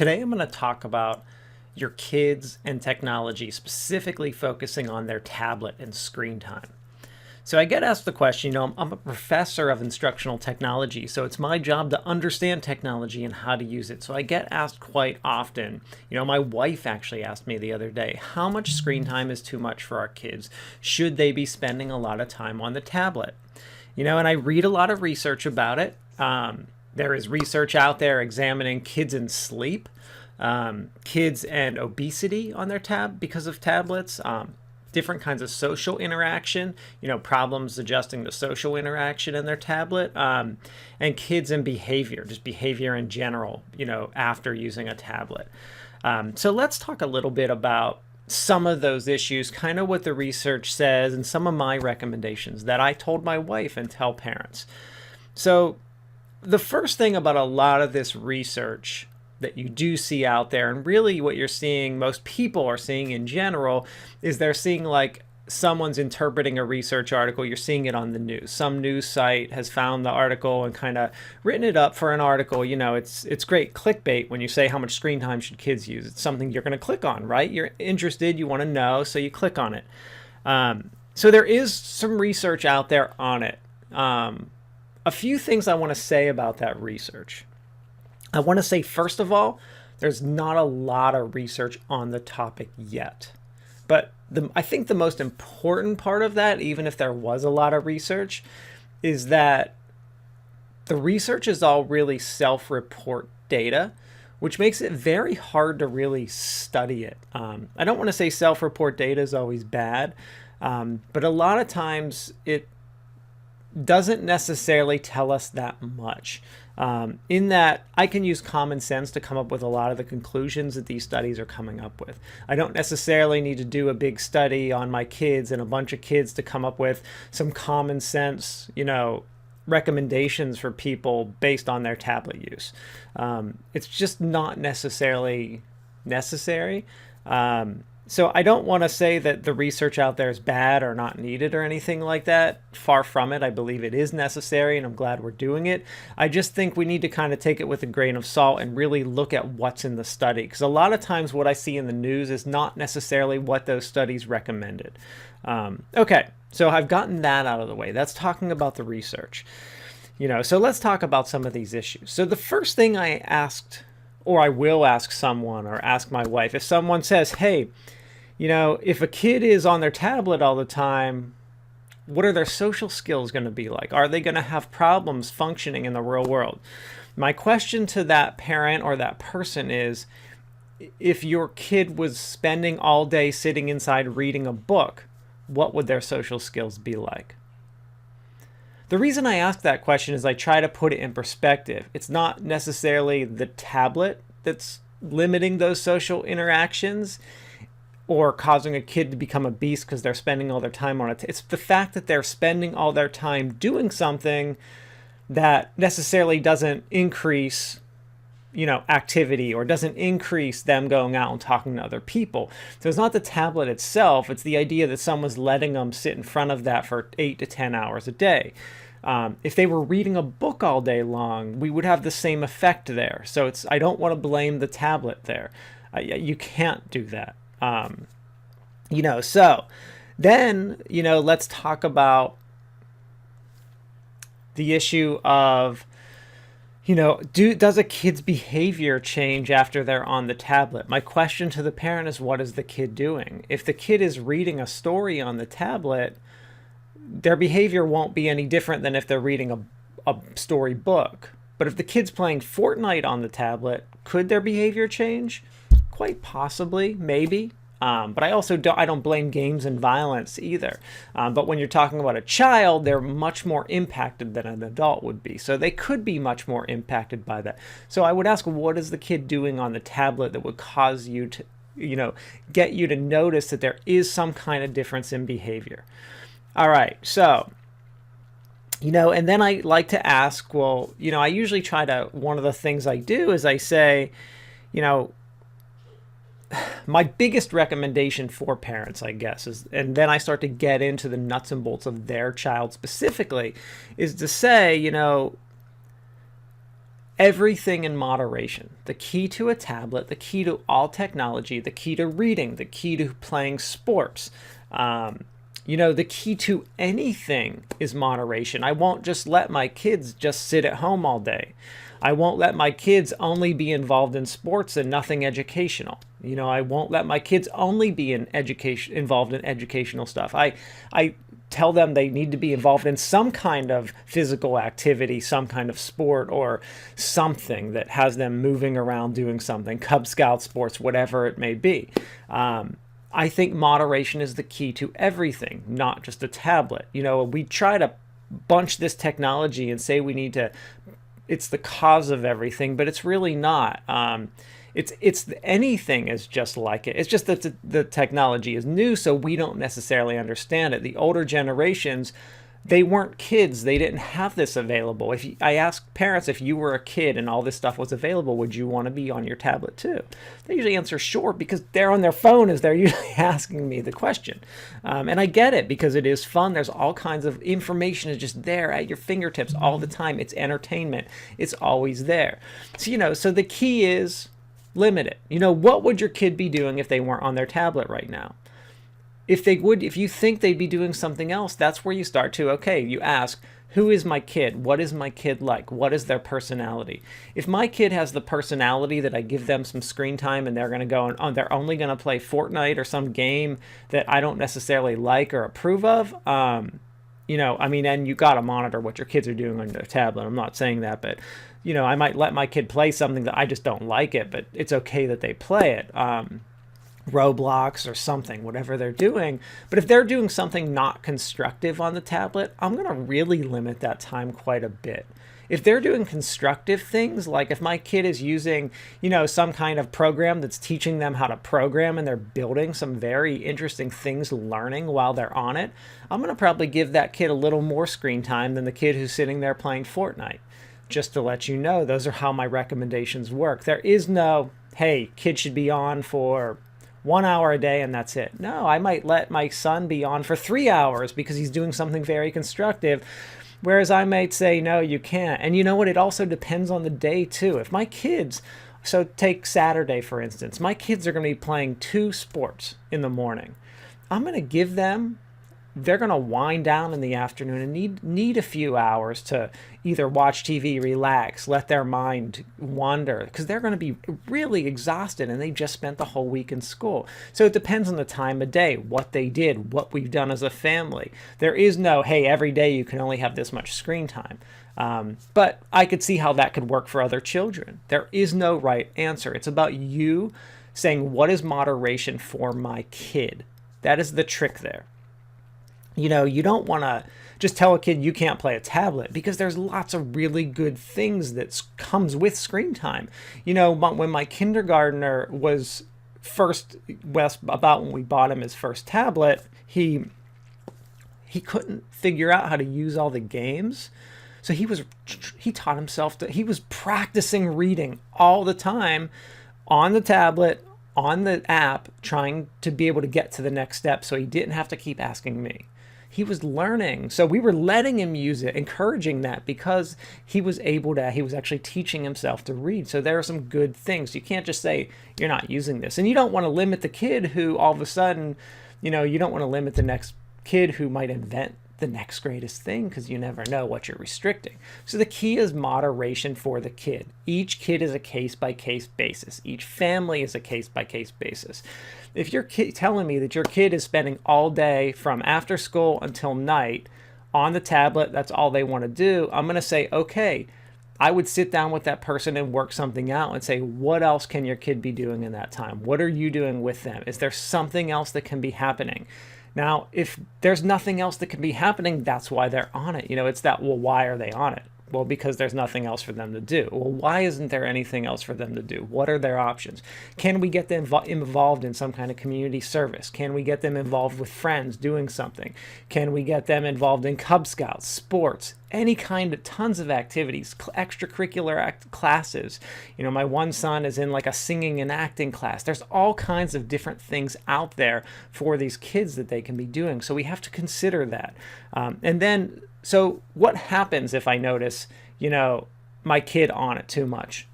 Today I'm going to talk about your kids and technology, specifically focusing on their tablet and screen time. So I get asked the question, I'm a professor of instructional technology, so it's my job to understand technology and how to use it. So I get asked quite often, my wife actually asked me the other day, how much screen time is too much for our kids? Should they be spending a lot of time on the tablet? And I read a lot of research about it. There is research out there examining kids and sleep, kids and obesity on their because of tablets, different kinds of social interaction, problems adjusting the social interaction in their tablet, and kids and behavior, just behavior in general, after using a tablet. So let's talk a little bit about some of those issues, kind of what the research says, and some of my recommendations that I told my wife and tell parents. So the first thing about a lot of this research that you do see out there, and really what you're seeing, most people are seeing in general, is they're seeing like someone's interpreting a research article. You're seeing it on the news. Some news site has found the article and kind of written it up for an article. It's great clickbait when you say how much screen time should kids use. It's something you're going to click on, right? You're interested, you want to know, so you click on it. So there is some research out there on it. A few things I want to say about that research. I want to say, first of all, there's not a lot of research on the topic yet. But I think the most important part of that, even if there was a lot of research, is that the research is all really self-report data, which makes it very hard to really study it. I don't want to say self-report data is always bad, but a lot of times it doesn't necessarily tell us that much. In that I can use common sense to come up with a lot of the conclusions that these studies are coming up with. I don't necessarily need to do a big study on my kids and a bunch of kids to come up with some common sense, recommendations for people based on their tablet use. It's just not necessarily necessary. So I don't want to say that the research out there is bad or not needed or anything like that. Far from it. I believe it is necessary, and I'm glad we're doing it. I just think we need to kind of take it with a grain of salt and really look at what's in the study. Because a lot of times what I see in the news is not necessarily what those studies recommended. Okay, so I've gotten that out of the way. That's talking about the research. So let's talk about some of these issues. So the first thing I asked, or I will ask someone or ask my wife, if someone says, hey, if a kid is on their tablet all the time, what are their social skills going to be like? Are they going to have problems functioning in the real world? My question to that parent or that person is, if your kid was spending all day sitting inside reading a book, what would their social skills be like? The reason I ask that question is I try to put it in perspective. It's not necessarily the tablet that's limiting those social interactions or causing a kid to become a beast because they're spending all their time on it. It's the fact that they're spending all their time doing something that necessarily doesn't increase, activity or doesn't increase them going out and talking to other people. So it's not the tablet itself. It's the idea that someone's letting them sit in front of that for 8 to 10 hours a day. If they were reading a book all day long, we would have the same effect there. So I don't want to blame the tablet there. You can't do that. So then, let's talk about the issue of, does a kid's behavior change after they're on the tablet? My question to the parent is, what is the kid doing? If the kid is reading a story on the tablet, their behavior won't be any different than if they're reading a story book. But if the kid's playing Fortnite on the tablet, could their behavior change? Quite possibly, maybe. But I also don't blame games and violence either. But when you're talking about a child, they're much more impacted than an adult would be. So they could be much more impacted by that. So I would ask, what is the kid doing on the tablet that would cause you to, get you to notice that there is some kind of difference in behavior? All right, so, and then I like to ask, well, I usually one of the things I do is I say, my biggest recommendation for parents, I guess, is, and then I start to get into the nuts and bolts of their child specifically, is to say, Everything in moderation. The key to a tablet, the key to all technology, the key to reading, the key to playing sports. The key to anything is moderation. I won't just let my kids just sit at home all day. I won't let my kids only be involved in sports and nothing educational. I won't let my kids only be involved in educational stuff. I tell them they need to be involved in some kind of physical activity, some kind of sport, or something that has them moving around doing something, Cub Scout sports, whatever it may be. I think moderation is the key to everything, not just a tablet. We try to bunch this technology and say it's the cause of everything, but it's really not. It's anything is just like it. It's just that the technology is new, so we don't necessarily understand it. The older generations, they weren't kids. They didn't have this available. I ask parents, if you were a kid and all this stuff was available, would you want to be on your tablet too? They usually answer sure, because they're on their phone as they're usually asking me the question. And I get it, because it is fun. There's all kinds of information is just there at your fingertips all the time. It's entertainment. It's always there. So the key is limit it. What would your kid be doing if they weren't on their tablet right now? If you think they'd be doing something else, that's where you start to, you ask, who is my kid? What is my kid like? What is their personality? If my kid has the personality that I give them some screen time and they're going to go on, they're only going to play Fortnite or some game that I don't necessarily like or approve of, and you got to monitor what your kids are doing on their tablet. I'm not saying that, but I might let my kid play something that I just don't like it, but it's okay that they play it. Roblox or something, whatever they're doing. But if they're doing something not constructive on the tablet, I'm going to really limit that time quite a bit. If they're doing constructive things, like if my kid is using, some kind of program that's teaching them how to program and they're building some very interesting things, learning while they're on it, I'm going to probably give that kid a little more screen time than the kid who's sitting there playing Fortnite. Just to let you know, those are how my recommendations work. There is no, hey, kid should be on for 1 hour a day and that's it. No, I might let my son be on for 3 hours because he's doing something very constructive. Whereas I might say, no, you can't. And you know what? It also depends on the day too. If my kids, so take Saturday, for instance, my kids are going to be playing 2 sports in the morning. I'm going to give them, they're going to wind down in the afternoon and need a few hours to either watch TV, relax, let their mind wander, because they're going to be really exhausted and they just spent the whole week in school. So it depends on the time of day, what they did, what we've done as a family. There is no, hey, every day you can only have this much screen time. But I could see how that could work for other children. There is no right answer. It's about you saying, what is moderation for my kid? That is the trick there. You don't want to just tell a kid you can't play a tablet, because there's lots of really good things that comes with screen time. When my kindergartner was about when we bought him his first tablet, he couldn't figure out how to use all the games. So he taught himself he was practicing reading all the time on the tablet, on the app, trying to be able to get to the next step so he didn't have to keep asking me. He was learning. So we were letting him use it, encouraging that, because he was actually teaching himself to read. So there are some good things. You can't just say you're not using this. And you don't want to limit the kid who all of a sudden, you don't want to limit the next kid who might invent the next greatest thing, because you never know what you're restricting. So the key is moderation for the kid. Each kid is a case-by-case basis. Each family is a case-by-case basis. If you're telling me that your kid is spending all day from after school until night on the tablet, that's all they want to do, I'm going to say, okay, I would sit down with that person and work something out and say, what else can your kid be doing in that time? What are you doing with them? Is there something else that can be happening? Now, if there's nothing else that can be happening, that's why they're on it. It's that, well, why are they on it? Well, because there's nothing else for them to do. Well, why isn't there anything else for them to do? What are their options? Can we get them involved in some kind of community service? Can we get them involved with friends doing something? Can we get them involved in Cub Scouts, sports, any kind of tons of activities, extracurricular classes? My one son is in like a singing and acting class. There's all kinds of different things out there for these kids that they can be doing. So we have to consider that. So what happens if I notice, my kid on it too much.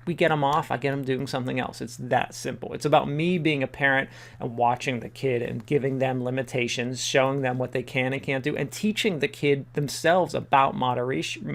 We get them off, I get them doing something else. It's that simple. It's about me being a parent and watching the kid and giving them limitations, showing them what they can and can't do, and teaching the kid themselves about moderation.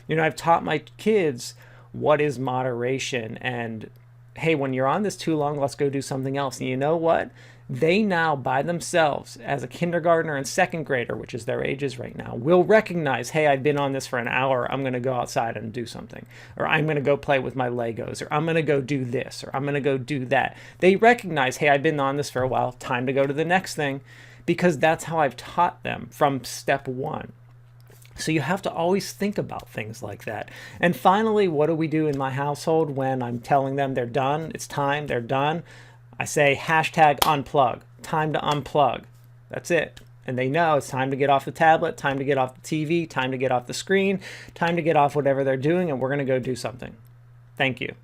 I've taught my kids what is moderation, and hey, when you're on this too long, let's go do something else. And you know what? They now, by themselves, as a kindergartner and second grader, which is their ages right now, will recognize, hey, I've been on this for an hour. I'm going to go outside and do something. Or I'm going to go play with my Legos. Or I'm going to go do this. Or I'm going to go do that. They recognize, hey, I've been on this for a while. Time to go to the next thing. Because that's how I've taught them from step one. So you have to always think about things like that. And finally, what do we do in my household when I'm telling them they're done? It's time, they're done. I say hashtag unplug, time to unplug. That's it. And they know it's time to get off the tablet, time to get off the TV, time to get off the screen, time to get off whatever they're doing, and we're going to go do something. Thank you.